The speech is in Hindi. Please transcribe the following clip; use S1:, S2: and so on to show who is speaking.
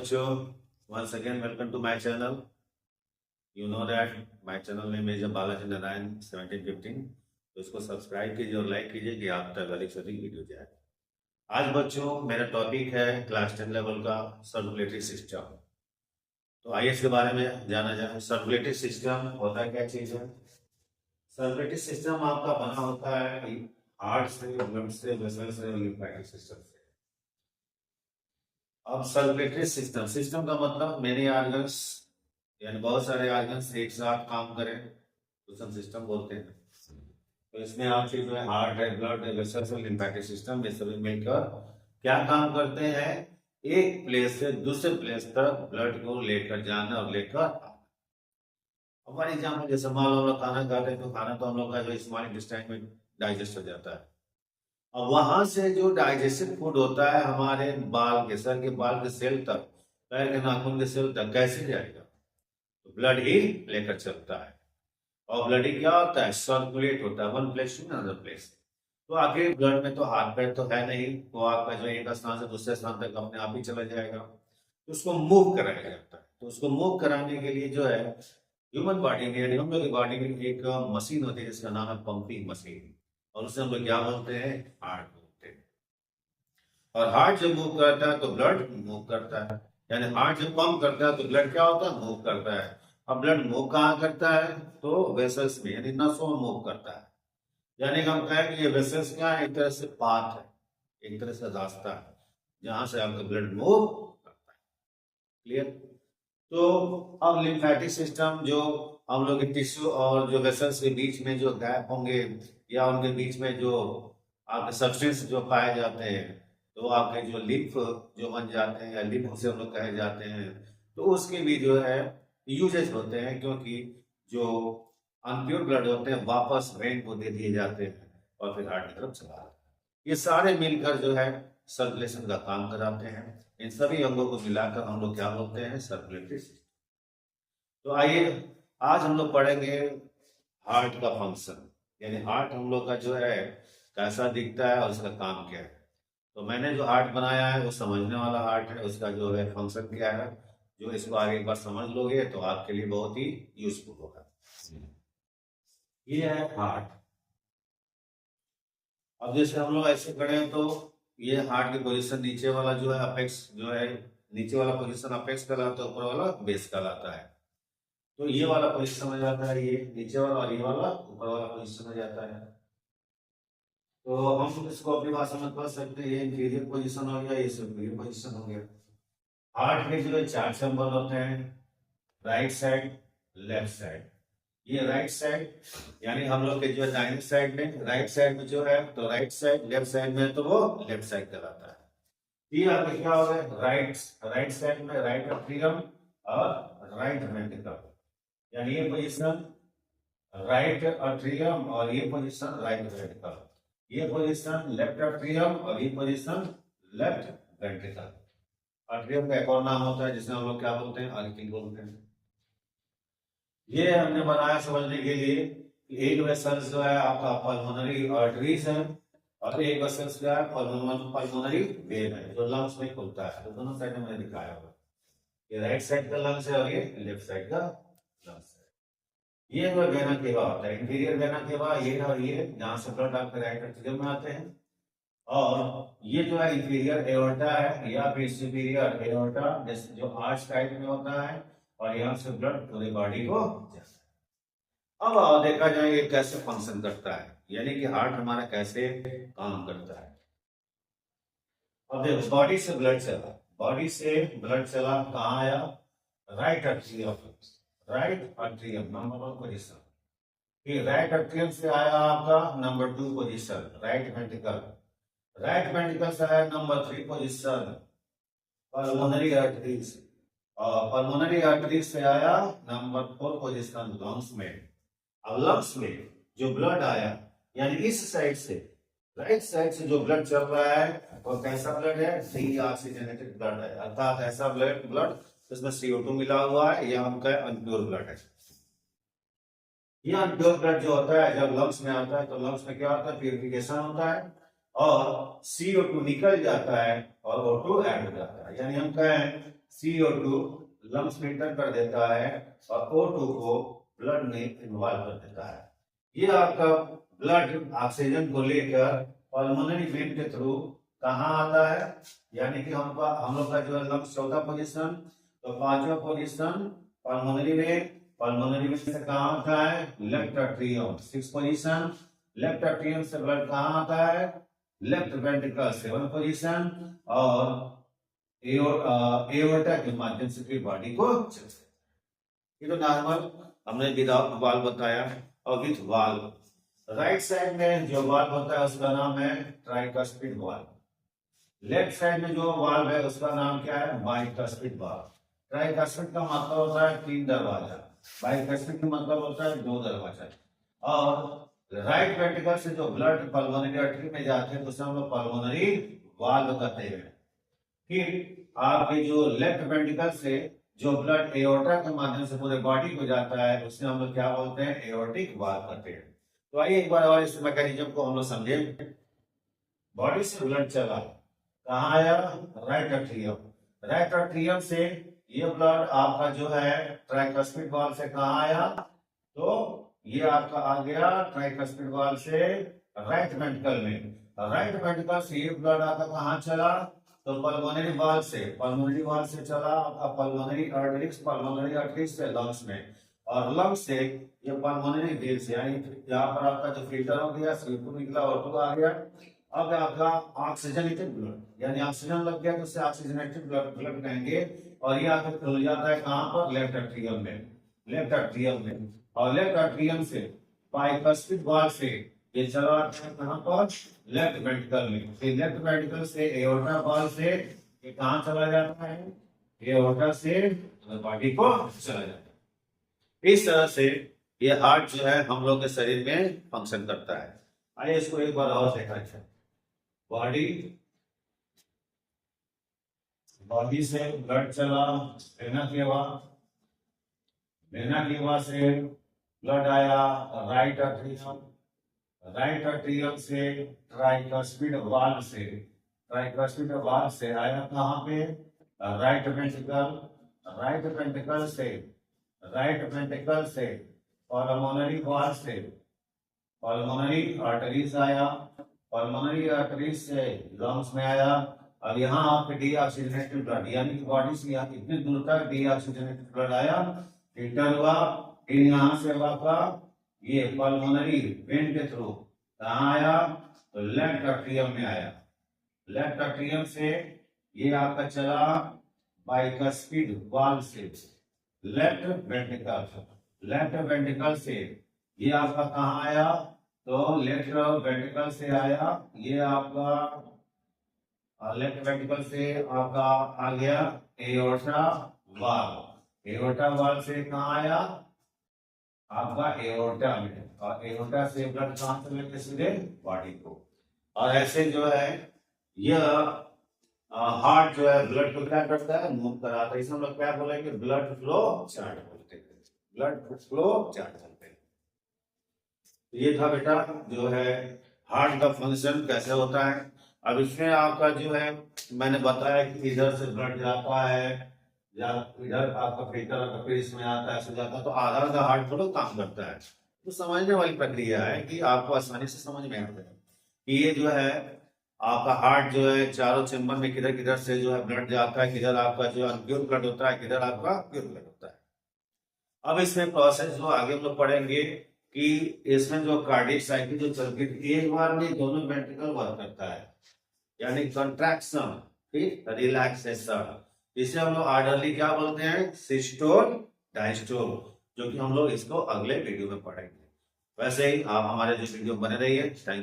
S1: बच्चों, once again welcome to my channel. You know that my channel name is Balaji Narayan 1715. तो इसको सब्सक्राइब कीजिए और लाइक कीजिए कि आप तक अधिक से अधिक वीडियो जाए। आज बच्चों मेरा टॉपिक है क्लास 10 लेवल का सर्कुलेटरी सिस्टम। तो आइए इसके बारे में जाना जाए। सर्कुलेटरी सिस्टम होता क्या चीज है? सर्कुलेटरी सिस्टम आपका बना होता है हार्ट से, ब्लड से, वेसल से, लिम्फेटिक सिस्टम से। अब सर्कुलेटरी सिस्टम, सिस्टम का मतलब मेनी ऑर्गन्स यानी बहुत सारे ऑर्गन्स एक साथ काम करें तो हम सिस्टम बोलते हैं। तो इसमें आपके जो है हार्ट है, ब्लड है, वेसल्स और लिम्फेटिक सिस्टम, ये सभी मिलकर क्या काम करते हैं? एक प्लेस से दूसरे प्लेस तक ब्लड को लेकर जाना और लेकर आना। हमारे एग्जाम्पल जैसे मान लो हम लोग खाना खाते हैं तो खाना तो हम लोग का जो स्मॉल इंटेस्टाइन में डाइजेस्ट हो जाता है। अब वहां से जो डाइजेस्टिव फूड होता है हमारे बाल के, सर के बाल के सेल तक, पैर के नाखून के सेल तक कैसे जाएगा? तो ब्लड ही लेकर चलता है। और ब्लड ही क्या होता है? सर्कुलेट होता है one place to another place. तो आखिर ब्लड में तो हाथ पैर तो है नहीं, तो आपका जो एक स्थान से दूसरे स्थान तक अपने आप ही चला जाएगा। तो उसको मूव कराया जाता है। तो उसको मूव कराने के लिए जो है ह्यूमन बॉडी में यानी हम लोग की बॉडी में एक मशीन होती है जिसका नाम है पंपिंग मशीन, और उसे हम लोग क्या बोलते हैं? हार्ट बोलते हैं। और हार्ट जब मूव करता है तो ब्लड मूव करता है, यानी हार्ट जब पंप करता है तो ब्लड क्या होता है? मूव करता है। अब ब्लड मूव कहाँ करता है? तो वेसल्स में यानी नसों में मूव करता है। यानी हम कहें कि ये वेसल्स क्या है? एक तरह से पाथ है, एक तरह से रास्ता है जहां से आपका ब्लड मूव करता है। क्लियर? तो अब लिम्फेटिक सिस्टम जो हम लोग के टिश्यू और जो वेसल्स के बीच में जो गैप होंगे या उनके बीच में जो आपके सब्सटेंस जो पाए जाते हैं, तो आपके जो लिम्फ जो बन जाते हैं या लिम्फ से हम लोग कहे जाते हैं, तो उसके भी जो है यूजेज होते हैं, क्योंकि जो अनप्योर ब्लड होते हैं वापस वेन को दे दिए जाते हैं और फिर हार्ट की तरफ चला जाता है। ये सारे मिलकर जो है सर्कुलेशन का काम कराते हैं। इन सभी अंगों को मिलाकर हम लोग क्या बोलते हैं? Circulatory system. तो आइए आज हम लोग पढ़ेंगे हार्ट का फंक्शन, यानी हार्ट हम लोग का जो है कैसा दिखता है और उसका काम क्या है। तो मैंने जो हार्ट बनाया है वो समझने वाला हार्ट है, उसका जो है फंक्शन क्या है, जो इसको आगे एक बार समझ लोगे तो आपके लिए बहुत ही यूजफुल होगा। ये है हार्ट। अब जैसे हम लोग ऐसे खड़े हैं तो ये हार्ट की पोजीशन नीचे वाला जो है अपेक्स जो है, नीचे वाला पोजीशन अपेक्स कहलाता है, ऊपर वाला बेस कहलाता है। तो ये वाला पोजीशन में जाता है ये नीचे वाला, और ये वाला ऊपर वाला पोजीशन में जाता है। तो हम इसको अपनी भाषा में पढ़ सकते हैं, ये इंफीरियर पोजीशन हो गया, ये सुपीरियर पोजीशन हो गया। हार्ट के जो है चार चैम्बर होते हैं, राइट साइड, लेफ्ट साइड। ये राइट साइड यानी हम लोग के जो है दाहिने साइड में, राइट साइड में जो है तो राइट साइड, लेफ्ट साइड में तो वो लेफ्ट साइड कहलाता है। ये आपका क्या हो गया? राइट साइड में राइट एट्रियम और राइट वेंट्रिकल, यानी ये पोजीशन राइट एट्रियम और ये पोजीशन राइट वेंट्रिकल, ये पोजीशन लेफ्ट एट्रियम और ये पोजीशन लेफ्ट वेंट्रिकल। एट्रियम का एक और नाम होता है जिसे हम लोग क्या बोलते हैं? आर्टरी बोलते हैं। ये हमने बनाया समझने के लिए कि एक वेसल्स जो है आपका पल्मोनरी आर्टरीज है और एक वेसल्स जो है पल्मोनरी वेन है जो लंग्स में खुलता है। तो दोनों साइड में मैंने दिखाया हुआ, ये राइट साइड का लंग्स है और ये लेफ्ट साइड का लंग्स है। ये जो वेना केवा होता है, इंटीरियर वेना केवा, ये और ये जहां से ब्लड आपके राइट एट्रियम में आते हैं। और ये जो है इंफीरियर एओर्टा है या फिर सुपीरियर एओर्टा, जैसे जो आर्च टाइप में होता है, और यहाँ से ब्लड पूरी बॉडी को जाता है। अब देखा जाए ये कैसे फंक्शन करता है, यानी कि हार्ट हमारा कैसे काम करता है। अब देखो बॉडी से ब्लड चला, बॉडी से ब्लड चला कहाँ आया? Right atrium, right atrium number 1 position. फिर राइट एट्रियम से आया आपका number 2 position right ventricle, right ventricle से आया नंबर 3 पोजीशन पल्मोनरी आर्टरीज, और पल्मोनरी आर्टरीज से आया नंबर 4 पोजीशन लंग्स में। अब लंग्स में जो ब्लड आया यानी इस साइड से, राइट साइड से जो ब्लड चल रहा है वो कैसा ब्लड है? डी ऑक्सीजनेटेड ब्लड है, अर्थात ऐसा ब्लड जिसमें CO2 मिला हुआ है, या उनका अनप्योर ब्लड है। ये अनप्योर ब्लड जो होता है जब लंग्स में आता है तो लंग्स में क्या होता है? प्यूरिफिकेशन होता है और CO2 निकल जाता है और O2 ऐड हो जाता है। यानी हम कहें CO2 लंग्स में इंटर कर देता है और O2 को ब्लड में इन्वॉल्व कर देता है। ये आपका ब्लड ऑक्सीजन को लेकर पल्मोनरी वेन के थ्रू कहाँ आता है, यानी कि हम लोग का जो है लंग्स 14 पोजीशन, तो 5वां पोजीशन पल्मोनरी वेन से कहाँ आता है, left atrium. 6 position left atrium से ब्लड कहाँ आता है, लेफ्ट वेंट्रिकल 7 पोजीशन, और एओर्टा के माध्यम से फिर बॉडी को ये तो नॉर्मल हमने विदाउट वाल बताया। और विथ वाल राइट साइड में जो वाल होता है उसका नाम है ट्राइकस्पिड वाल। लेफ्ट साइड में जो वाल है उसका नाम क्या है, बाइकस्पिड वाल। ट्राइकस्पिड का मतलब होता है 3 दरवाजा, बाइकस्पिड का मतलब होता है 2 दरवाजा। और राइट वेंट्रिकल से जो ब्लड पल्मोनरी आर्टरी में जाते हैं उसे हम लोग पल्मोनरी वाल्व कहते हैं। फिर आपके जो लेफ्ट वेंट्रिकल से जो ब्लड एओर्टा के माध्यम से पूरे बॉडी को जाता है उसे हम लोग क्या बोलते हैं, एओर्टिक वाल्व कहते हैं। तो आइए एक बार और इस मैकेनिज्म को हम लोग समझे। बॉडी से ब्लड चला कहाँ आया, राइट एट्रियम। राइट एट्रियम से ये ब्लड आपका जो है ट्राइकस्पिड वाल्व से कहाँ आया, तो ये आपका आ गया ट्राइकस्पिड वाल्व से राइट वेंट्रिकल में। राइट वेंट्रिकल से ये ब्लड आपका कहाँ चला, तो पल्मोनरी वाल्व से चला आपका पल्मोनरी आर्टरीज से लंग्स में, और लंग्स से ये पल्मोनरी वेन से, यानी यहाँ पर आपका जो फिल्टर हो गया CO2 निकला O2 आ गया। अब आपका ऑक्सीजनेटेड ब्लड, यानी ऑक्सीजन लग गया तो उसे ऑक्सीजनेटेड ब्लड कहेंगे। और ये आकर खुल जाता है कहाँ पर, लेफ्ट एट्रियम में। और लेफ्ट एट्रियम से बाइकस्पिड वाल्व से ये चला कहाँ पर, लेफ्ट वेंट्रिकल में। फिर लेफ्ट वेंट्रिकल से एओर्टा वाल्व से ये कहाँ चला जाता है, एओर्टा से बॉडी को चला जाता है। इस तरह से ये हार्ट जो है हम लोग के शरीर में फंक्शन करता है। आइए इसको एक बार और देखा जाए। बॉडी से ब्लड चला वेना केवा से ब्लड आया राइट एट्रियम से ट्राइकस्पिड वाल्व से आया कहाँ पे, राइट वेंट्रिकल से पल्मोनरी वाल्व से पल्मोनरी आर्टरीज आया, पल्मोनरी आर्टरीज से लंग्स में आया। अब यहाँ आपके डीऑक्सीजनेटेड ब्लड, यानी कि बॉडी से यहाँ इतनी दूर तक डीऑक्सीजनेटेड ब्लड आया, फिल्टर हुआ, फिर यहाँ से आपका ये पल्मोनरी वेन के थ्रू कहाँ आया, तो लेफ्ट एट्रियम में आया। लेफ्ट एट्रियम से ये आपका चला बाइकस्पिड वाल्व से लेफ्ट वेंट्रिकल से ये आपका कहाँ आया, तो लेफ्ट वेंट्रिकल से आया, ये आपका लेफ्ट वेंट्रिकल से आपका आ गया एओर्टा वाल्व से कहाँ आया, आपका एओर्टा में, और एओर्टा से ब्लड कहाँ से लेके सीधे बॉडी को। और ऐसे जो है यह हार्ट जो है ब्लड को क्या करता है, मूव कराता है। इसे हम लोग क्या बोलेंगे, ब्लड फ्लो चार्ट बोलते हैं, ब्लड फ्लो चार्ट बोलते हैं। ये था बेटा जो है हार्ट का फंक्शन कैसे होता है। अब इसमें आपका जो है मैंने बताया कि इधर से ब्लड जाता है या इधर आपका फिल्टर का फिर इसमें आता है, ऐसे जाता है, तो आधा हार्ट फ्लो काम करता है। तो समझने वाली प्रक्रिया है कि आपको आसानी से समझ में आता है कि ये जो है आपका हार्ट जो है चारों चेंबर में किधर किधर से जो है ब्लड जाता है, किधर आपका जो अनप्योर ब्लड होता है, किधर आपका प्योर ब्लड होता है। अब इसमें प्रोसेस जो आगे हम लोग पढ़ेंगे कि इसमें जो कार्डियक साइकिल जो चलती है, एक बार में दोनों वेंट्रिकल वर्क करता है, यानी कंट्रैक्शन फिर रिलैक्सेशन। इसे हम लोग ऑर्डरली क्या बोलते हैं, सिस्टोल डायस्टोल, जो कि हम लोग इसको अगले वीडियो में पढ़ेंगे। वैसे ही आप हमारे जो वीडियो बने रहिए। थैंक